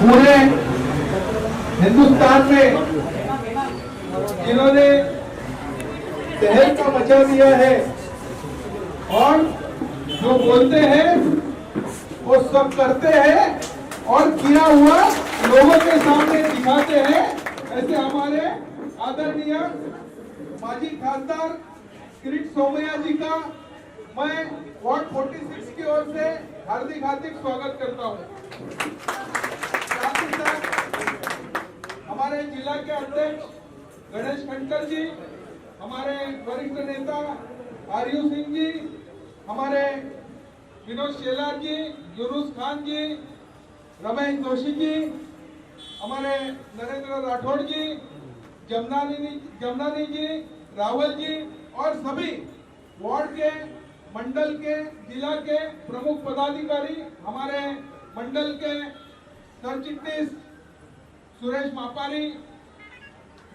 पूरे हिंदुस्तान में जिन्होंने तहलका मचा दिया है और जो बोलते हैं वो सब करते हैं और किया हुआ लोगों के सामने दिखाते हैं। ऐसे हमारे आदरणीय माजी खासदार किरीट सोमैया जी का मैं वार्ड 46 की ओर से हार्दिक स्वागत करता हूं। साथ ही साथ हमारे जिला के अध्यक्ष गणेश खंडकर जी, हमारे वरिष्ठ नेता आर्यू सिंह जी, हमारे विनोद शेलार जी, यूनुस खान जी, रमेश जोशी जी, हमारे नरेंद्र राठौड़ जी, जमनानी जी, रावल जी और सभी वार्ड के, मंडल के, जिला के प्रमुख पदाधिकारी, हमारे मंडल के सर चिटनीस सुरेश मापारी,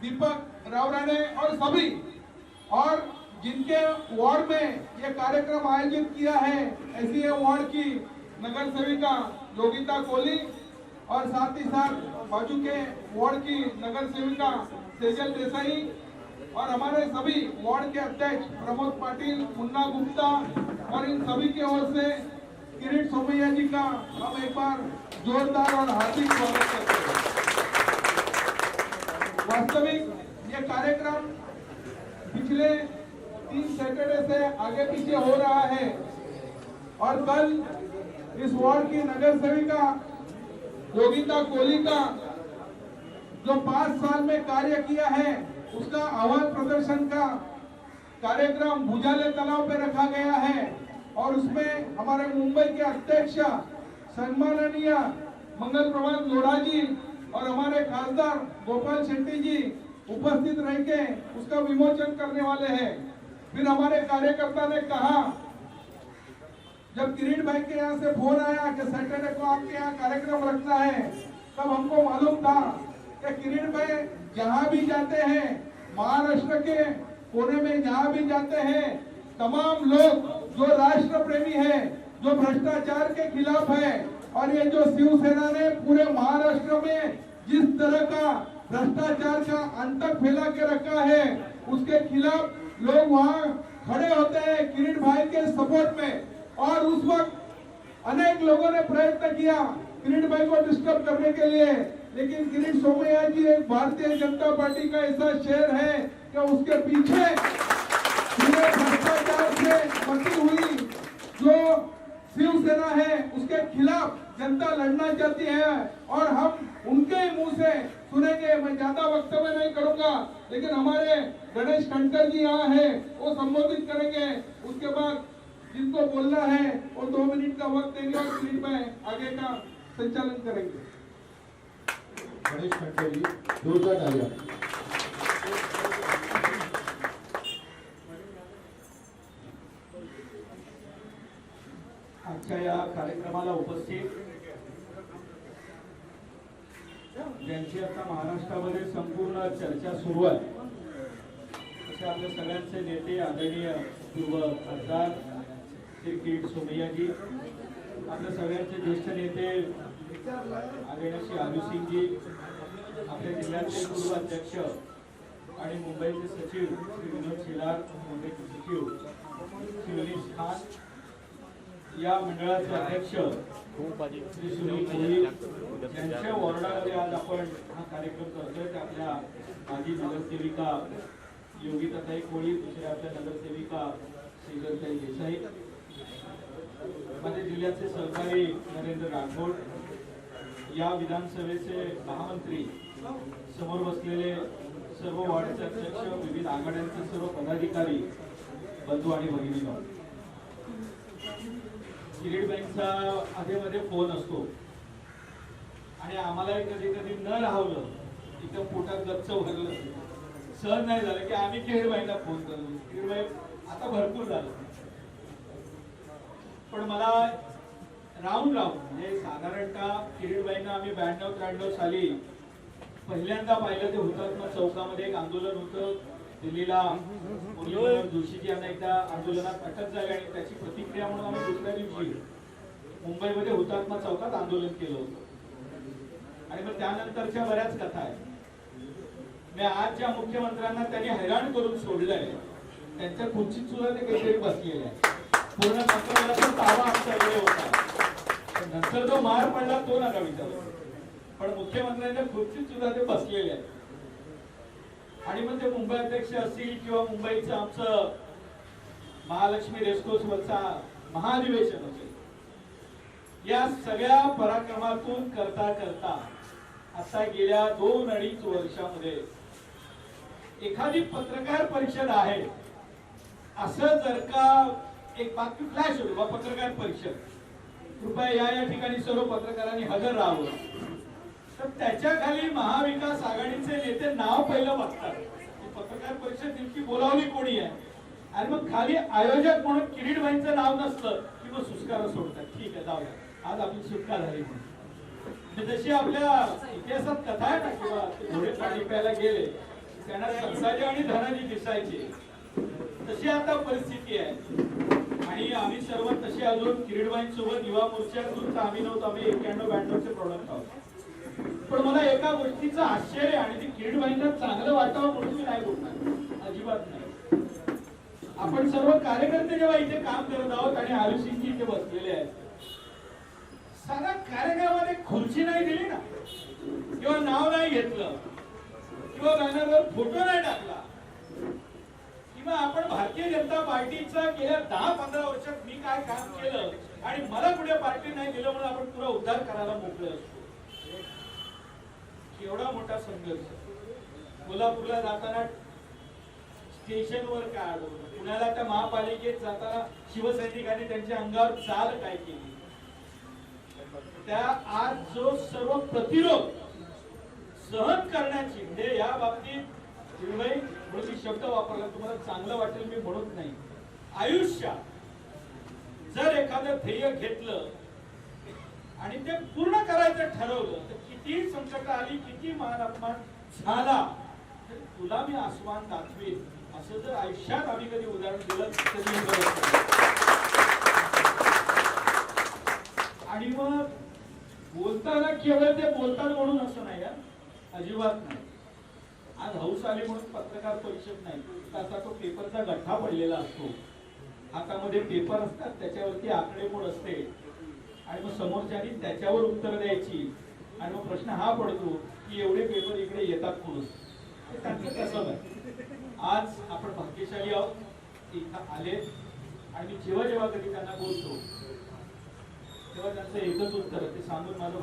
दीपक रावराणे और सभी, और जिनके वार्ड में ये कार्यक्रम आयोजित किया है, ऐसी वार्ड की नगर सेविका योगिता कोहली और साथ ही साथ बाजू के वार्ड की नगर सेविका सेजल देसाई और हमारे सभी वार्ड के अध्यक्ष प्रमोद पाटिल, मुन्ना गुप्ता और इन सभी की ओर से किरीट सोमैया जी का हम एक बार जोरदार और हार्दिक स्वागत करते हैं। वास्तविक ये कार्यक्रम पिछले 3 सैटरडे से आगे पीछे हो रहा है और कल इस वार्ड की नगर सेविका योगिता कोहली का जो 5 साल में कार्य किया है उसका अहवाल प्रदर्शन का कार्यक्रम भुजाले तालाब पे रखा गया है और उसमें हमारे मुंबई के अध्यक्ष सम्माननीय मंगल प्रभात लोढ़ा जी और हमारे खासदार गोपाल शेट्टी जी उपस्थित रह के उसका विमोचन करने वाले हैं। फिर हमारे कार्यकर्ता ने कहा, जब किरीट भाई के यहाँ से फोन आया कि सैटरडे को आपके यहाँ कार्यक्रम रखना है, तब हमको मालूम था कि किरीट भाई जहाँ भी जाते हैं, महाराष्ट्र के कोने में जहाँ भी जाते हैं, तमाम लोग जो राष्ट्र प्रेमी है, जो भ्रष्टाचार के खिलाफ है, और ये जो शिवसेना ने पूरे महाराष्ट्र में जिस तरह का भ्रष्टाचार का आतंक फैला के रखा है, उसके खिलाफ लोग वहाँ खड़े होते हैं किरीट भाई के सपोर्ट में। और उस वक्त अनेक लोगों ने प्रयत्न किया किरीट भाई को डिस्टर्ब करने के लिए, लेकिन किरीट सोमैया जी एक भारतीय जनता पार्टी का ऐसा शेर है कि उसके पीछे पूरे भ्रष्टाचार से मची हुई जो शिवसेना है उसके खिलाफ जनता लड़ना चाहती है और हम उनके मुंह से सुनेंगे। मैं ज्यादा वक्तव्य नहीं करूंगा, लेकिन हमारे गणेश खंडकर जी यहाँ है, वो संबोधित करेंगे। उसके बाद जिनको बोलना है वो 2 मिनट का वक्त देंगे और फिर में आगे का संचालन करेंगे। गणेश खंडकर जी, जोरदार तालियां। आजच्या या कार्यक्रमाला उपस्थित ज्यांची आता महाराष्ट्रामध्ये संपूर्ण चर्चा सुरू आहे, असे आपल्या सगळ्यांचे नेते आदरणीय पूर्व खासदार श्री किरीट सोमैया जी, आपल्या सगळ्यांचे ज्येष्ठ नेते आदरणीय श्री आर्यू सिंह जी, आपल्या जिल्ह्याचे पूर्व अध्यक्ष आणि मुंबईचे सचिव श्री विनोद शेलार, मुंबईचे सचिव श्री यूनुस खान, या मंडळाचे अध्यक्ष श्री सुनील कोहली यांच्या वॉर्डामध्ये आज आपण हा कार्यक्रम करतोय। आपल्या माजी नगरसेविका योगिताताई कोहली, दुसऱ्या आपल्या नगरसेविका सेजलताई देसाई, माझ्या जिल्ह्याचे सहकारी नरेंद्र राठौड़, या विधानसभेचे महामंत्री, समोर बसलेले सर्व वार्डचे अध्यक्ष, विविध आघाड्यांचे सर्व पदाधिकारी, बंधू आणि भगिनींनो, किरीट भाईंचा आधेमध्ये फोन असतो आणि आम्हालाही कधी कधी न राहवलं, इथं पोटात गच्च भरलं, सहन नाही झालं की आम्ही किरीट भाईंना फोन करतो। किरीट भाई आता भरपूर झालं, पण मला राहून म्हणजे साधारणतः किरीट भाईंना आम्ही 92-93 साली पहिल्यांदा पाहिलं ते हुतात्मा चौकामध्ये एक आंदोलन होतं दिल्लीला। मुरलीधर जोशीजी यांना एकदा आंदोलनात अटक झाली आणि त्याची प्रतिक्रिया म्हणून आम्ही दुसऱ्या दिवशी मुंबईमध्ये हुतात्मा चौकात आंदोलन केलं होतं आणि मग त्यानंतरच्या बऱ्याच कथा आहेत. मी आज ज्या मुख्यमंत्र्यांना त्यांनी हैराण करून सोडलंय त्यांच्या खुर्चीत सुद्धा ते काहीतरी बसलेले आहे. पूर्ण मंत्रालयाचा ताबा आमच्याकडे होता, पण नंतर जो मार पडला तो नका विचारू. पण मुख्यमंत्र्यांच्या खुर्चीत सुद्धा ते बसलेले आहेत. आणि मग ते मुंबई अध्यक्ष असतील किंवा मुंबईचं आमचं महालक्ष्मी रेसकोर्स वरचा महाधिवेशन असेल, या सगळ्या पराक्रमातून करता करता आता गेल्या 2-2.5 वर्षामध्ये एखादी पत्रकार परिषद आहे असं जर का एक बातमी फ्लॅश होईल बा पत्रकार परिषद, कृपया या ठिकाणी सर्व पत्रकारांनी हजर राहावं, तर त्याच्या खाली महाविकास आघाडीचे नेते नाव पहिलं बघतात. पत्रकार परिषद नेमकी बोलावली कोणी आहे, आणि मग खाली आयोजक म्हणून किरीटबाईंचं नाव नसतं की मग सुस्कार सोडतात. ठीक आहे, जाऊया, आज आपली सुटका झाली म्हणून. जशी आपल्या इतिहासात कथा आहे ना, किंवा घोडे पाणी प्यायला गेले त्यांना संसाजी आणि धनाजी दिसायचे, तशी आता परिस्थिती आहे. आणि आम्ही सर्व तसे अजून किरीटबाईंसोबत युवा मोर्चातून आम्ही नव्हतो, आम्ही 91-92चे प्रॉडक्ट आहोत. पण मला एका गोष्टीचं आश्चर्य, आणि ती किरीटबाईंना चांगलं वाटावं म्हणून मी नाही बोलणार, अजिबात नाही. आपण सर्व कार्यकर्ते जेव्हा इथे काम करत आहोत आणि आयुषजी इथे बसलेले आहेत, साधा कार्यक्रमामध्ये खुर्ची नाही दिली ना, किंवा नाव नाही घेतलं, किंवा बॅनरवर फोटो नाही टाकला, किंवा आपण भारतीय जनता पार्टीचा गेल्या 10-15 वर्षात मी काय काम केलं आणि मला कुठे पार्टी नाही दिलं म्हणून आपण पुरा उद्धार करायला मोकळे असतो. केवढा मोठा संघर्ष. कोल्हापूरला जाताना स्टेशनवर काय अडवलं, पुण्याला त्या महापालिकेत जाताना शिवसैनिकांनी त्यांच्या अंगावर चाल काय केली, त्या आज जो सर्व प्रतिरोध सहन करण्याची, म्हणजे या बाबतीत म्हणून मी शब्द वापरला, तुम्हाला चांगलं वाटेल मी म्हणत नाही, आयुष्यात जर एखादं ध्येय घेतलं आणि ते पूर्ण करायचं ठरवलं तर किती संकट आली, किती मान अपमान झाला, तर तुला मी आसमान दाखवेन असं जर आयुष्यात आम्ही कधी उदाहरण दिलं तरी. आणि मग बोलताना केवळ ते बोलतात म्हणून असं नाही, अजिबात नाही. आज हौस आली म्हणून पत्रकार परिषद नाही, त्याचा तो पेपरचा गठ्ठा पडलेला असतो, हातामध्ये पेपर असतात, त्याच्यावरती आकडेमोड असते, आणि मग समोरच्यानी त्याच्यावर उत्तर द्यायची. आणि मग प्रश्न हा पडतो की एवढे पेपर इकडे येतात कोण, त्यांचं कसं आहे. आज आपण भाग्यशाली आहोत, इथं आले, आणि मी जेव्हा जेव्हा कधी त्यांना बोलतो तेव्हा त्यांचं एकच उत्तर, ते सांगून माझं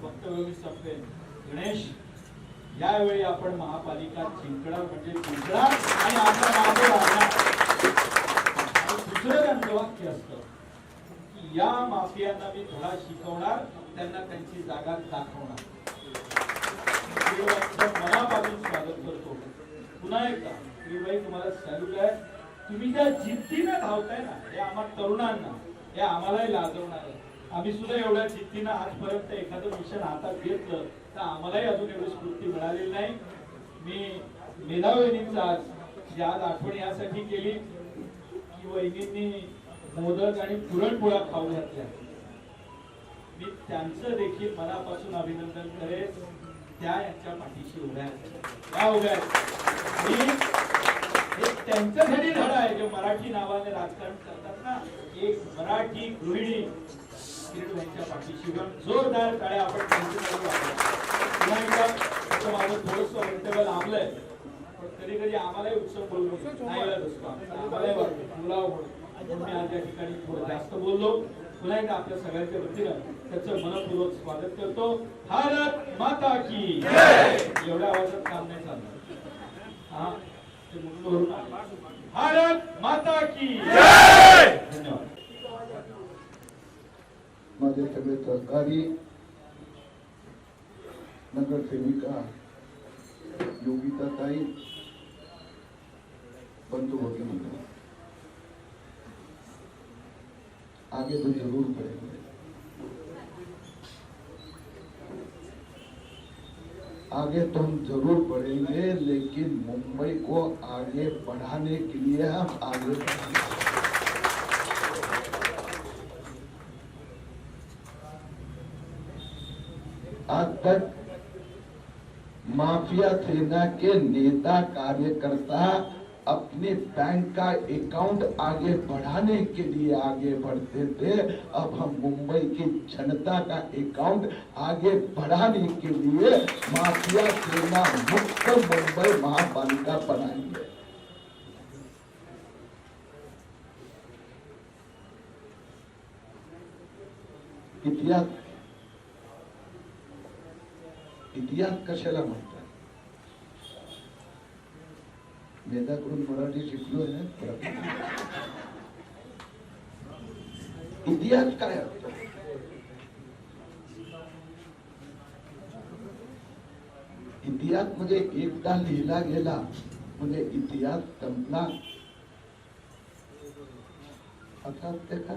वक्तव्य मी संपवेन, गणेश यावेळी आपण महापालिका जिंकणार म्हणजे जिंकणार, आणि आपल्या मागे राहणार. आणि दुसरं त्यांचं वाक्य असतं की या माफियांना मी धडा शिकवणार, त्यांना त्यांची जागा दाखवणार. मनापासून स्वागत करतो. पुन्हा एकदा किरीटबाई तुम्हाला सॅल्यूट आहे. तुम्ही ज्या जिद्दीनं धावताय ना, हे आम्हा तरुणांना, हे आम्हालाही लाजवणार आहे. आम्ही सुद्धा एवढ्या जिद्दीनं आजपर्यंत एखादं मिशन हातात घेतलं तर आम्हालाही अजून एवढी स्फूर्ती मिळालेली नाही. मी मेधावहिनींचा आज आठवण यासाठी केली की वहिनींनी मोदक आणि पुरणपोळ्या खाऊ घातल्या. मी त्यांचं देखील मनापासून अभिनंदन करेन. त्या यांच्या पाठीशी उभ्या हे त्यांच्यासाठी धडा आहे. जे मराठी नावाने राजकारण करतात ना, एक मराठी गृहिणी किरीटबाईंच्या पाठीशी जोरदार टाळ्या आपण माझं थोडस वक्तव्य लांबलंय, पण कधी कधी आम्हालाही उत्सव बोललो असतो, आम्हालाही बोलावं म्हणून मी आज या ठिकाणी थोडं जास्त बोललो. पुन्हा एकदा आपल्या सगळ्यांच्या वतीनं त्याचं मनपूर्वक स्वागत करतो. भारत माता की एवढ्या आवाजात काम नाही चालणार. हा ते मुंबईवरून भारत माता की धन्यवाद. माझे सगळे सहकारी नगरसेविका योगिताताई, बंधु भगिनी, आगे तो जरूर बढ़ेंगे, आगे तो हम जरूर बढ़ेंगे, लेकिन मुंबई को आगे बढ़ाने के लिए हम आगे बढ़ेंगे. आज तक माफिया सेना के नेता कार्यकर्ता अपने बैंक का अकाउंट आगे बढ़ाने के लिए आगे बढ़ते थे। अब हम मुंबई की जनता का अकाउंट आगे बढ़ाने के लिए माफिया सेना मुक्त मुंबई महापालिका बनाएंगे। इतिहास कशाला म्हणतात? वेदाकडून मराठी शिकलो आहे। इतिहास काय असतो? इतिहास म्हणजे एकदा लिहिला गेला म्हणजे इतिहास संपला असं असते का?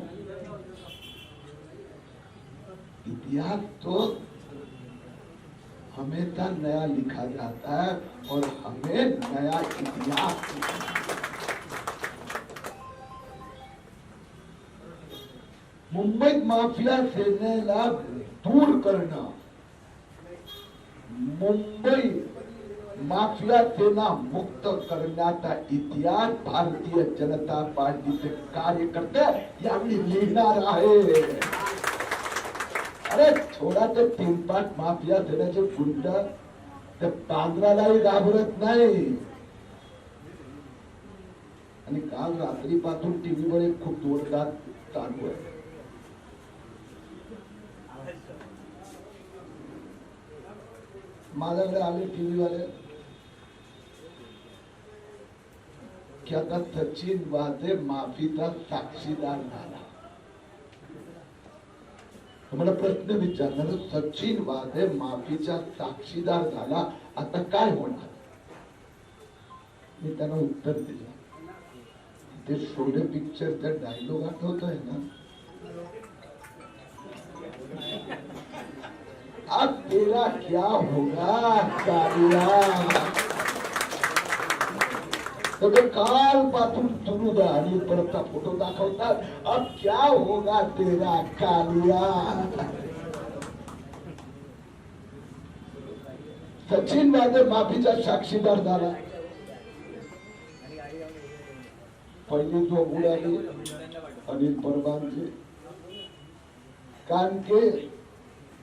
इतिहास तो हमेशा नया लिखा जाता है और हमें नया इतिहास मुंबईत माफिया सेनेला दूर करणं, मुंबई माफिया सेना मुक्त करण्याचा इतिहास भारतीय जनता पार्टीचे कार्यकर्ते यावेळी लिहिणार आहे। अरे थोडा ते 3-5 माफिया सेनेचे गुंड ते पांढरालाही घाबरत नाही। आणि काल रात्रीपासून टीव्हीवर एक खूप जोरदार चालू आहे। माझ्याकडे आले टीव्ही वाले की आता सचिन वाझे माफीचा साक्षीदार झाला। मला प्रश्न विचारणार, सचिन वाझे माफीचा साक्षीदार झाला, आता काय होणार? मी त्यांना उत्तर दिलं, ते शोले पिक्चरचा डायलॉग आठवतोय ना, अब तेरा क्या होगा कालिया? तर काल पासून सुरू आणि परतचा फोटो दाखवतात, अब क्या होगा तेरा कालिया? सचिन वाझे माफीचा साक्षीदार झाला। पहिली जो उडाली अनिल परबांचे, कारण के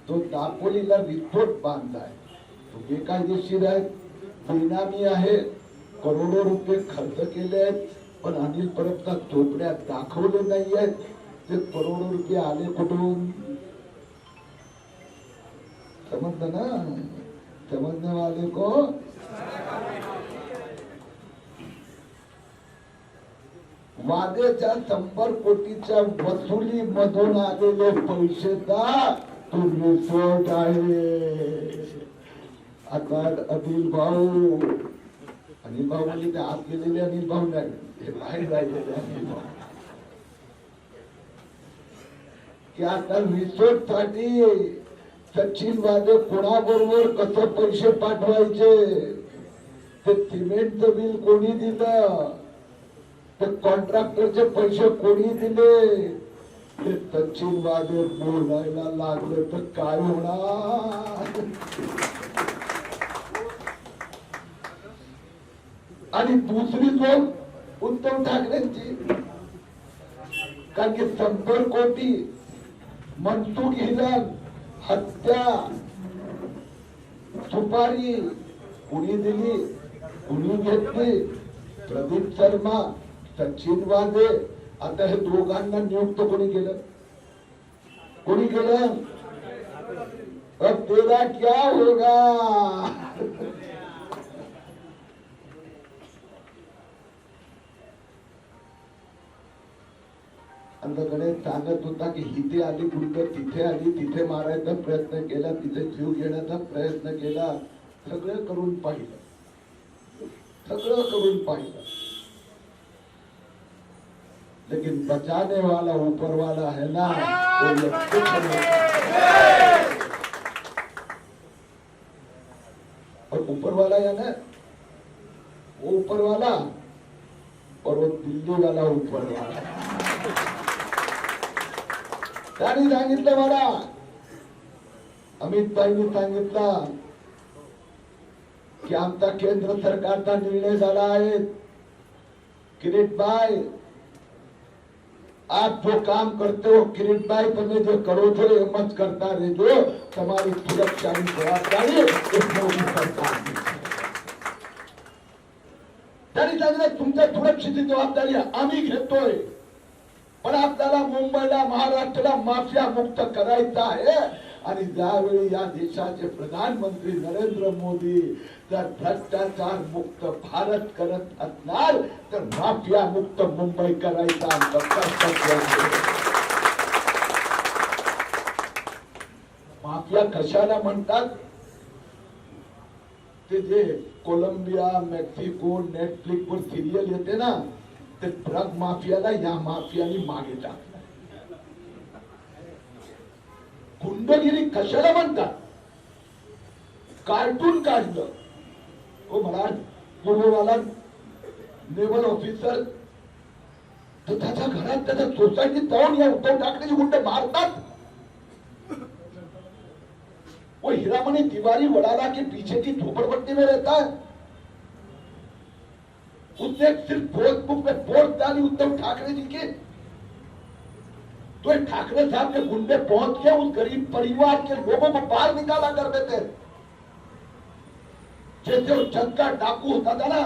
तो दापोलीला रिसोर्ट बांधलाय, तो बेकायदेशीर आहे, बेनामी आहे, करोडो रुपये खर्च केले आहेत, पण अनिल परबचा चोपड्यात दाखवले नाही आहेत। ते करोडो रुपये आले कुठून? समजलं ना? समजने वाले को वादेच्या 100 कोटीच्या वसुली मधून आलेले पैसेचा तो रिसोर्ट आहे। आता अनिल भाऊ म्हणजे आत गेलेले अनिल भाऊ नाही, हे बाहेर राहिलेले अनिल भाऊ की आता रिसोर्ट साठी सचिन वाझे कोणाबरोबर कसं पैसे पाठवायचे, ते सिमेंटचं बिल कोणी दिलं, ते कॉन्ट्रॅक्टरचे पैसे कोणी दिले, ते सचिन वाझे बोलायला लागले तर काय होणार? आणि दुसरी जोड उद्धव ठाकरेंची, कारण की 100 कोटी मनसुख हिरेन हत्या सुपारी कुणी दिली, कुणी घेतली? प्रदीप शर्मा, सचिन वाझे, आता हे दोघांना नियुक्त कोणी केलं? कोणी केलं? अब तेरा क्या होगा? गणेश सांगत होता की इथे आली गुंड, तिथे आली, तिथे मारायचा प्रयत्न केला, तिथे जीव घेण्याचा प्रयत्न केला, सगळं करून पाहिलं, सगळं करून पाहिलं, लेकिन बचाने वाला ऊपर वाला है ना, वो और ऊपर वाला है ना, वो ऊपर वाला और वो दिल्ली वाला ऊपर वाला। त्यांनी सांगितलं, मला अमित भाईंनी सांगितलं की आमचा केंद्र सरकारचा निर्णय झाला आहे, किरीट भाई आप जो काम करते हो किरीट भाई तुम्हें जो करो जो मत करता रहे जो तुम्हारी सुरक्षा की जवाबदारी इस मोदी सरकार की तरी चांगलं तुमच्या सुरक्षेची जबाबदारी आम्ही घेतोय, पण आपल्याला मुंबईला महाराष्ट्राला माफिया मुक्त करायचा आहे। आणि ज्यावेळी या देशाचे प्रधानमंत्री नरेंद्र मोदी जर भ्रष्टाचार मुक्त भारत करत असणार तर माफिया मुक्त मुंबई करायचा आमचं कर्तव्य आहे। माफिया कशाला म्हणतात ते जे कोलंबिया मेक्सिको नेटफ्लिक्स वर सिरियल येते ना ते ड्रग माफियाला या माफियानी मागे टाकलं। गुंडगिरी कशाला म्हणतात, कार्टून काढलं हो मला पूर्ववाला नेव्हल ऑफिसर तर त्याच्या घरात त्याच्या सोसायटीत जाऊन या उद्धव ठाकरेची गुंड मारतात। वो हीरामणि तिवारी वडाला के पीछे की झोपड़पट्टी में रहता है, उसने सिर्फ फेसबुक में पोस्ट डाली उद्धव ठाकरे जी के तो ठाकरे साहब के गुंडे पहुंच के उस गरीब परिवार के लोगों को बाहर निकाला करते थे। जैसे वो जग का डाकू होता था ना,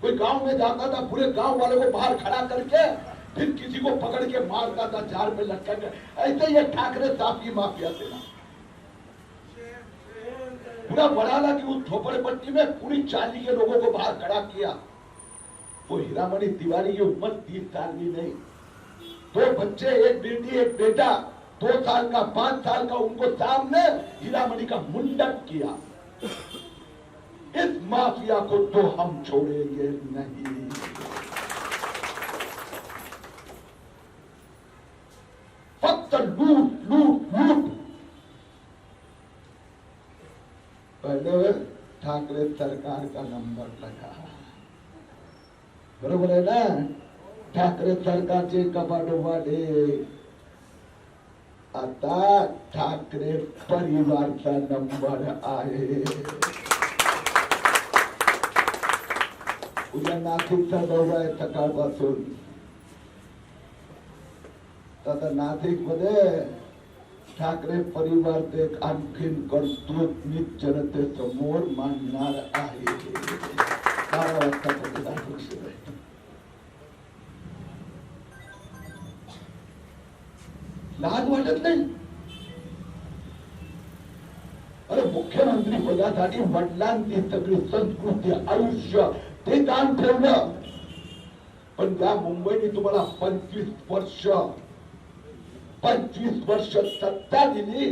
कोई गांव में जाता था पूरे गांव वाले को बाहर खड़ा करके फिर किसी को पकड़ के मारता था जार में लटका कर, ऐसे ये ठाकरे साहब की माफिया थे ना। पूरा बड़ाला की उस झोपड़पट्टी में पूरी चाली के लोगों को बाहर खड़ा किया। वो हीरामणि तिवारी की उम्र 30 साल भी नहीं, 2 बच्चे, एक बेटी एक बेटा, 2 साल का 5 साल का, उनको सामने हीरामणि का मुंडन किया। इस माफिया को तो हम छोड़ेंगे नहीं। फक्त लूट लूट लूट। पहले ठाकरे सरकार का नंबर लगा, बरोबर आहे ना। ठाकरे सरकारचे कपाटोपाटे आता ठाकरे परिवारचा नंबर आहे। उद्या नाशिकचा दौरा आहे सकाळपासून, आता नाशिक मध्ये ठाकरे परिवार ते आणखीन कर्तृत्व मी जनतेसमोर मांडणार आहे। 12 वाजता पत्रकार परिषद आहे। लाज वाटत नाही? अरे मुख्यमंत्री पदासाठी वडिलांची सगळी संस्कृती आयुष्य ते काम ठेवलं, पण त्या मुंबईने तुम्हाला 25 वर्ष सत्ता दिली।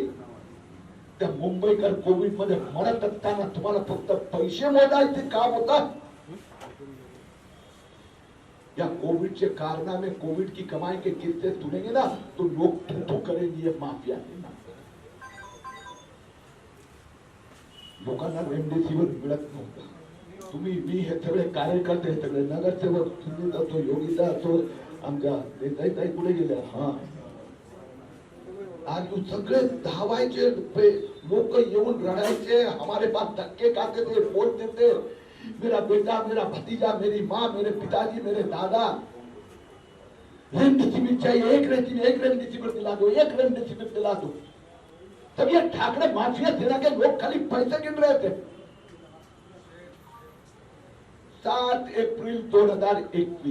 त्या मुंबईकर कोविड मध्ये मरत असताना तुम्हाला फक्त पैसे मोजायचे काम होतं। या कोविड के कारनामे, कोविड की कमाई के किस्से सुनेंगे ना तो लोग थू करेंगे ये माफिया। लोकांना रेमडेसिवीर मिळत नव्हता। तुम्ही मी हे सगळे कार्यकर्ते, हे सगळे नगरसेवक, सुनीता असो, योगिता असो, आमच्या देसाईताई कुठे गेल्या, हा आज सगळे धावायचे लोक येऊन रडायचे, हमारे पास धक्के खाते थे, बोलते थे मेरा बेटा, मेरा भतीजा, मेरी माँ, मेरे पिताजी, मेरे दादा रेमडेसिवीर चाहिए, एक रेमडेसिवीर दिला दो, एक रेमडेसिवीर दिला दो। तब ये ठाकरे माफिया सेना के लोग खाली पैसे गिन रहे थे। 7 अप्रैल 2021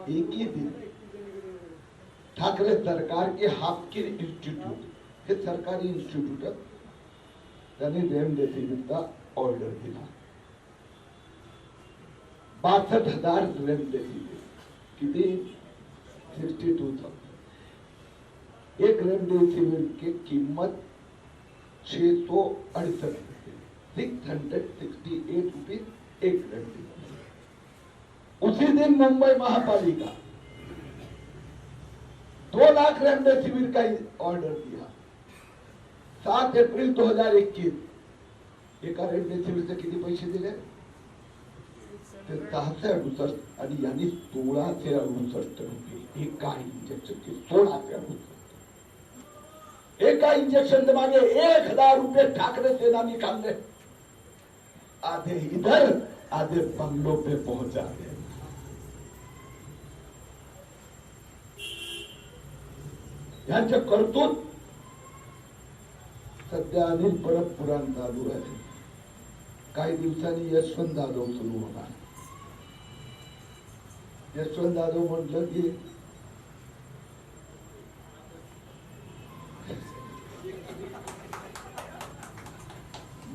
एक ही दिन ठाकरे सरकार के हाफकिन इंस्टीट्यूट, हे सरकारी इंस्टीट्यूट, त्यांनी रेमडेसिवीरचा ऑर्डर दिला। 62,000 रेमडेसिवीर, किती 62,000। एक रेमडेसिवीर की कीमत 668 रुपये, 668 रुपीज एक रेमडेसिवीर। उसी दिन मुंबई महापालिका 2 लाख रेमडेसिवीर का ऑर्डर दिया। 7 अप्रैल 2021 एका रेमडेसिवीरचे किती पैसे दिले? 668 आणि यांनी 1668 रुपये एका इंजेक्शनचे 1668। एक एका इंजेक्शन के मागे 1,000 रुपये ठाकरे सेना निकालने, आधे इधर आधे बंगलों पे पहुंचा दे। यांच्या कर्तृत्व सध्या अनिल परब पुराण चालू आहे, काही दिवसांनी यशवंत जाधव सुरू होणार। यशवंत जाधव म्हटलं की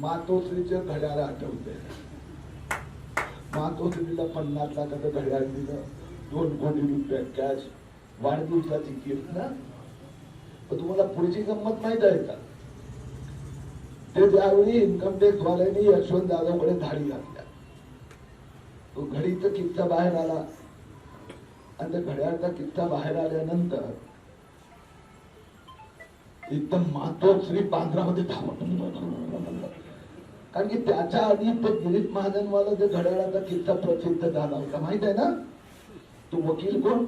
मातोश्रीचे घड्याळ आठवते, मातोश्रीला 50 लाखाचं घड्याळ दिलं, 2 कोटी रुपये कॅश, वाढदिवसाची गिफ्ट ना। तुम्हाला पुढची गंमत माहित आहे का? ते ज्यावेळी इन्कम टॅक्स वाल्यांनी यशवंत जाधवकडे धाडी घातल्या, तो घडीचा किस्सा बाहेर आला आणि त्या घड्याळचा किस्सा बाहेर आल्यानंतर एकदम मातोश्री बांद्रामध्ये धावत, कारण की त्याच्या आधी तो गिरीश महाजनवाला जे घड्याळाचा किस्सा प्रसिद्ध झाला होता माहित आहे ना। तो वकील कोण,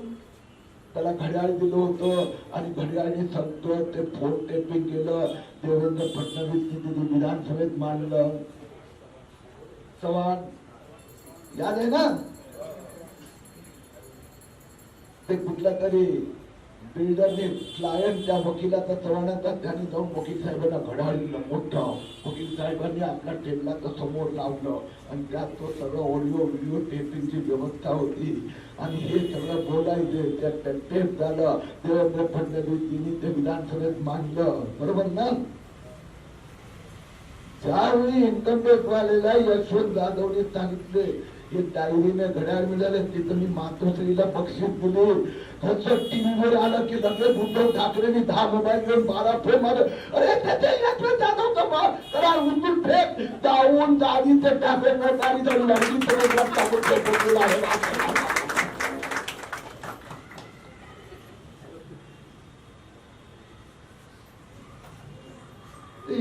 त्याला घड्याळ दिलं होतं आणि घड्याळने सगळं ते फोन टेपिंग केलं, देवेंद्र फडणवीस तिथे विधानसभेत मांडलं। चव्हाण याद आहे ना, ते कुठल्या तरी बिल्डरने क्लायंट त्या वकिलाचा चव्हाणाचा, त्यांनी जाऊन वकील साहेबांना घड्याळ दिलं मोठं, वकील साहेबांनी आपल्या टेबलाच्या समोर लावलं आणि त्यात तो सगळं ऑडिओ व्हिडिओ टेपिंगची व्यवस्था होती आणि हे सगळं बोलायचे, त्यात टेप झालं, देवेंद्र फडणवीसजींनी ते विधानसभेत मांडलं, बरोबर ना। ज्यावेळी इन्कम टॅक्स वालेला यशवंत जाधवने सांगितले हे डायरीने घड्याळ मिळाले, तिथं मी मातोश्रीला बक्षीस दिले, टीव्हीवर आलं की लगेच उद्धव ठाकरेंनी 10 मोबाईल घेऊन 12 फेक मारले, अरे त्याचे यशवंत जाधवचं त्याला उचलून फेक, जाऊन दाढीचे टाके दाढी झाली लागली सगळं टाकून फेकून आहे।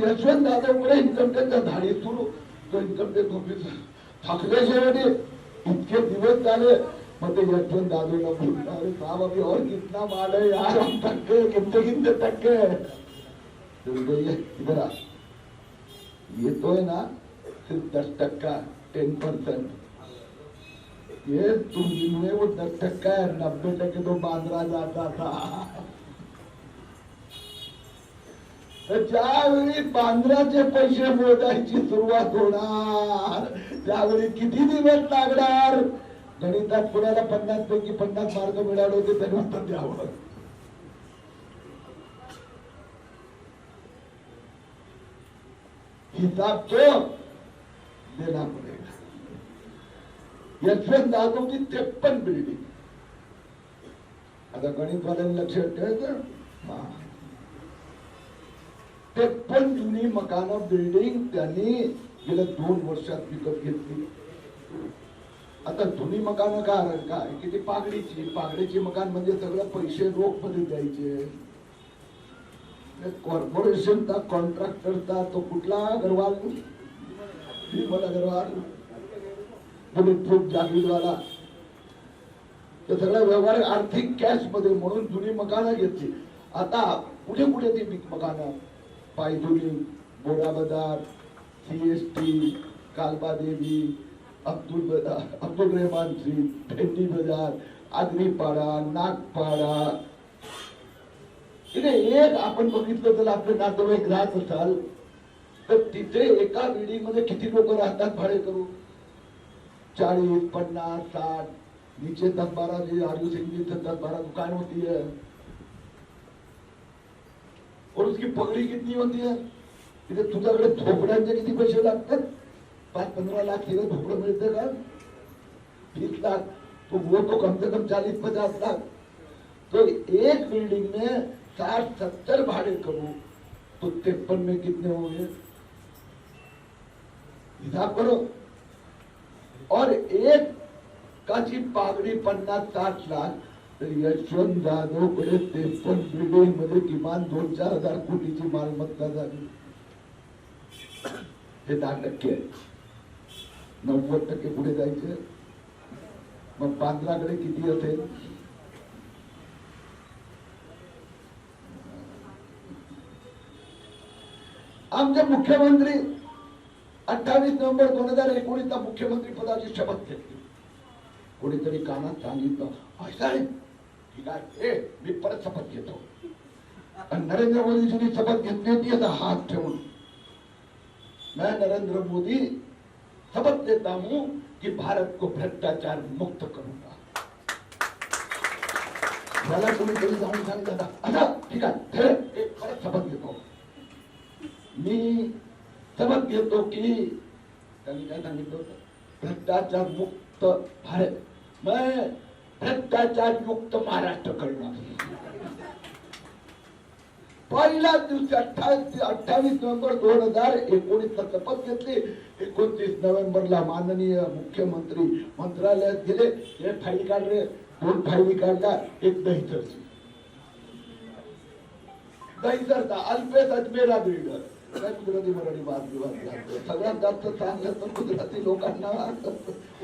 यशवंत जाधवकडे इन्कम टॅक्सच्या धाडी सुरू, तो इन्कम टॅक्स ऑफिस ठाकरे इतके दिवस झाले, मग ते यशवंत जाधवला बोलला, अरे साहब अभी और कितना माल है यार, हम थक गए, कितने थक गए। तो इधर आ, ये तो है ना सिर्फ 10%, 10%, ये तुम जिनमें वो 10% है, 90% तो बांद्रा जाता था। ज्यावेळी बांद्राचे पैसे मोजायची सुरुवात होणार त्यावेळी किती दिवस लागणार? गणितात कुणाला 50 पैकी 50 मार्क मिळाले होते त्यांनी उत्तर द्यावं। हिसाब तो देना पडेगा। यशवंत जाधवची 53 बिल्डिंग, आता गणित वाल्यांनी लक्षात ठेवायचं, 53 जुनी मकानं बिल्डिंग त्यांनी गेल्या 2 वर्षात विकत घेतली। आता जुनी मकानं काय की ती पागडीची मकान म्हणजे सगळं पैसे रोख मध्ये द्यायचे। कॉर्पोरेशनचा कॉन्ट्रॅक्टरचा तो कुठला अग्रवाल, विमल अग्रवाल, बुलेट प्रूफ जागीरवाला, ते सगळा व्यवहार आर्थिक कॅश मध्ये म्हणून जुनी मकानं घेतली। आता कुठे कुठे ती मकानं, पायधुनी, बोरा बाजार, सीएसटी, कालबा देवी, अब्दुल रहमान स्ट्रीट, भेंडी बाजार, आगरीपाडा, नागपाडा, तिथे एक आपण बघितलं तर आपले नातेवाईक राहत असाल तर तिथे एका बिल्डिंग मध्ये किती लोक राहतात भाडे करू? 40, 50, 60, नीचे 10-12 आर्यू सिंह जी 10-12 दुकान होती है और उसकी पगड़ी कितनी होती है? तिथे तुझ्याकडे झोपड्यांचे किती पैसे लागतात? 5-15 लाख तिथे झोपडं मिळते का? 20 लाख, तो वो तो कम से कम 40-50 लाख। तो एक बिल्डिंग में 60-70 भाड़े करो तो 53 में कितने होंगे? हिसाब करो। और एक काची पागड़ी 50-60 लाख, तर यशवंत जाधवकडे 53 बिल्डिंग मध्ये किमान 2-4 हजार कोटीची मालमत्ता झाली। हे 10% आहे, 90% पुढे जायचे। मग बांद्राकडे किती असेल? आमचे मुख्यमंत्री 28 नोव्हेंबर 2019 मुख्यमंत्री पदाची शपथ घेतली. कोणीतरी कानात सांगितलं ऐसा आहे ठीक आहे मी परत शपथ घेतो. आणि नरेंद्र मोदीजींनी शपथ घेतली होती आता हात ठेवून. मैं नरेंद्र मोदी शपथ देता हूं कि भारत को भ्रष्टाचार मुक्त करूंगा. मला कोणीतरी जाऊन सांगता आता ठीक आहे परत शपथ घेतो. मी शपथ घेतो की त्यांनी काय सांगितलं होतं भ्रष्टाचार मुक्त भारत. मैं भ्रष्टाचार मुक्त महाराष्ट्र करणार. पहिल्या दिवशी 28 नोव्हेंबर 2019 ला शपथ घेतली. 29 नोव्हेंबरला माननीय मुख्यमंत्री मंत्रालयात गेले. एक फाईल काढले 2 फाईली काढल्या. एक दहिसरची अल्पेश अजमेरा बिल्डर गुजराती मराठी बातमी सगळ्यात जास्त चांगलं तर गुजराती लोकांना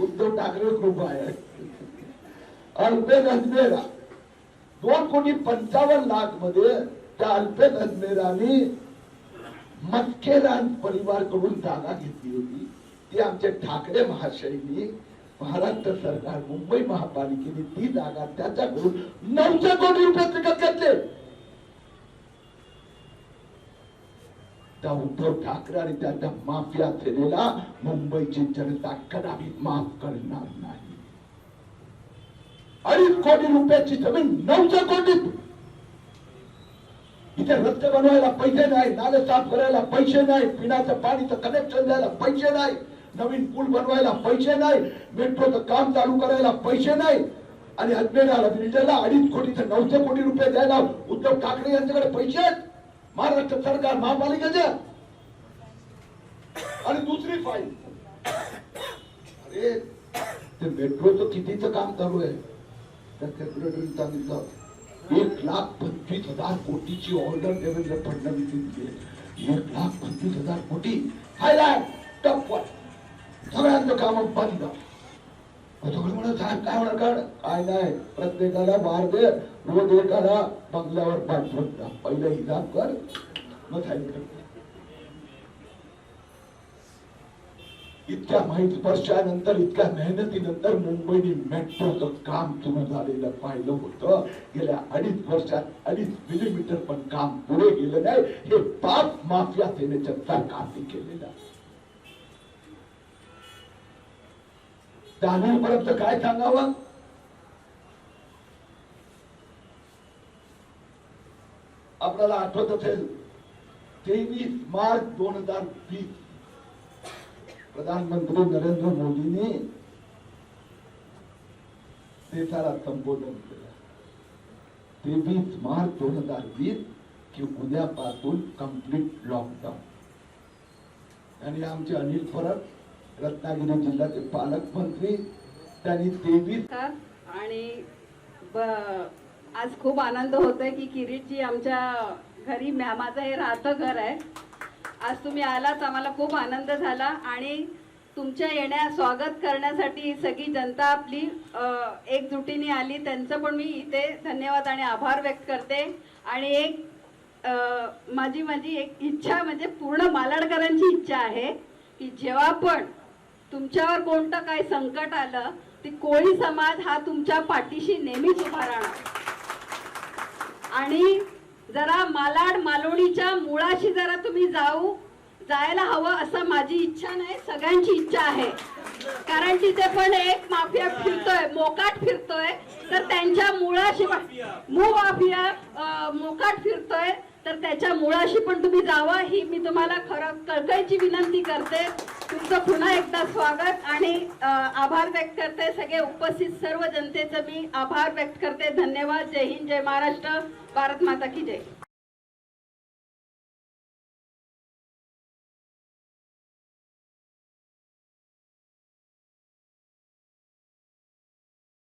उद्धव ठाकरे खूप आहे. अल्पेश अजमेरा 2,55,00,000 मध्ये त्या अल्पेश अजमेरानी मस्केरान परिवार कडून जागा घेतली होती. ती आमचे ठाकरे महाशयनी महाराष्ट्र सरकार मुंबई महापालिकेने ती जागा त्याच्याकडून 900 कोटी रुपये विकत घेतले. त्या उद्धव ठाकरे आणि त्याच्या माफिया सेनेला मुंबईची जनता कदापि माफ करणार नाही. 2.5 कोटी रुपयाची जमीन 900 कोटी. इथे रस्ते बनवायला पैसे नाही, नाले साफ करायला पैसे नाही, पिण्याचं पाणीचं कनेक्शन द्यायला पैसे नाही, नवीन पूल बनवायला पैसे नाही, मेट्रोचं काम चालू करायला पैसे नाही. आणि अजमेराला बिल्डरला 2.5 कोटी ते 900 कोटी रुपये द्यायला उद्धव ठाकरे यांच्याकडे पैसे आहेत महाराष्ट्र सरकार महापालिकेचे. आणि दुसरी फाईल अरे ते मेट्रोचं कितीचं काम चालू आहे. त्या सेक्रेटरी सांगितलं 1,25,000 कोटीची ऑर्डर देवेंद्र फडणवीस दिली. 1,25,000 कोटी हायलाइट टप्पा सगळ्यांचं काम बंद. म्हणत साहेब काय होणार काढ काय नाही प्रत्येकाला बाहेर दे रोज एकाला बंगल्यावर पाठवत जा पहिला हिसाब कर मग साईन कर. इतक्या माहिती वर्षानंतर इतक्या मेहनतीनंतर मुंबईने मेट्रोचं काम सुरू झालेलं पाहिलं होतं. गेल्या 2.5 वर्षात 2.5 मिलीमीटर पण काम पुढे गेलं नाही. हे पाप माफिया सेनेच्या सरकारने केलेलं. त्यानंतर काय सांगावं. आपल्याला आठवत असेल 23 मार्च 2020 प्रधानमंत्री नरेंद्र मोदींनी देशाला संबोधन केलं. 23 मार्च 2020 की उद्यापासून कंप्लीट लॉकडाऊन. आणि आमचे अनिल परब रत्नागिरी जिल्ह्याचे पालकमंत्री त्यांनी 23 आणि आज खूप आनंद होतोय की किरीटजी आमच्या घरी माझं हे राहतं घर आहे. आज तुम्ही आलात आम्हाला खूप आनंद झाला. आणि तुमच्या स्वागत करण्यासाठी सगळी जनता आपली एकजुटीने आली त्यांचं पण मी इथे धन्यवाद आणि आभार व्यक्त करते. आणि एक माझी एक इच्छा म्हणजे पूर्ण मालाडकरांची इच्छा आहे की जेव्हा पण तुमच्यावर कोणतं काही संकट आलं ती कोळी समाज हा तुमच्या पाठीशी नेहमीच उभा राहणार. आणि जरा मालाड मालवणीच्या मुळाशी जरा तुम्ही जायला हवं असं माझी इच्छा नाही सगळ्यांची इच्छा आहे. कारण तिथे पण एक माफिया फिरतोय मोकाट फिरतोय तर त्यांच्या मुळाशी माफिया मोकाट फिरतोय तर त्याच्या मुळाशी पण तुम्ही जावा ही मी तुम्हाला खरं कळकळीची विनंती करते. तुमचं पुन्हा एकदा स्वागत आणि आभार व्यक्त करते. सगळे उपस्थित सर्व जनतेचं मी आभार व्यक्त करते. धन्यवाद. जय हिंद जय महाराष्ट्र. भारत माता की जय.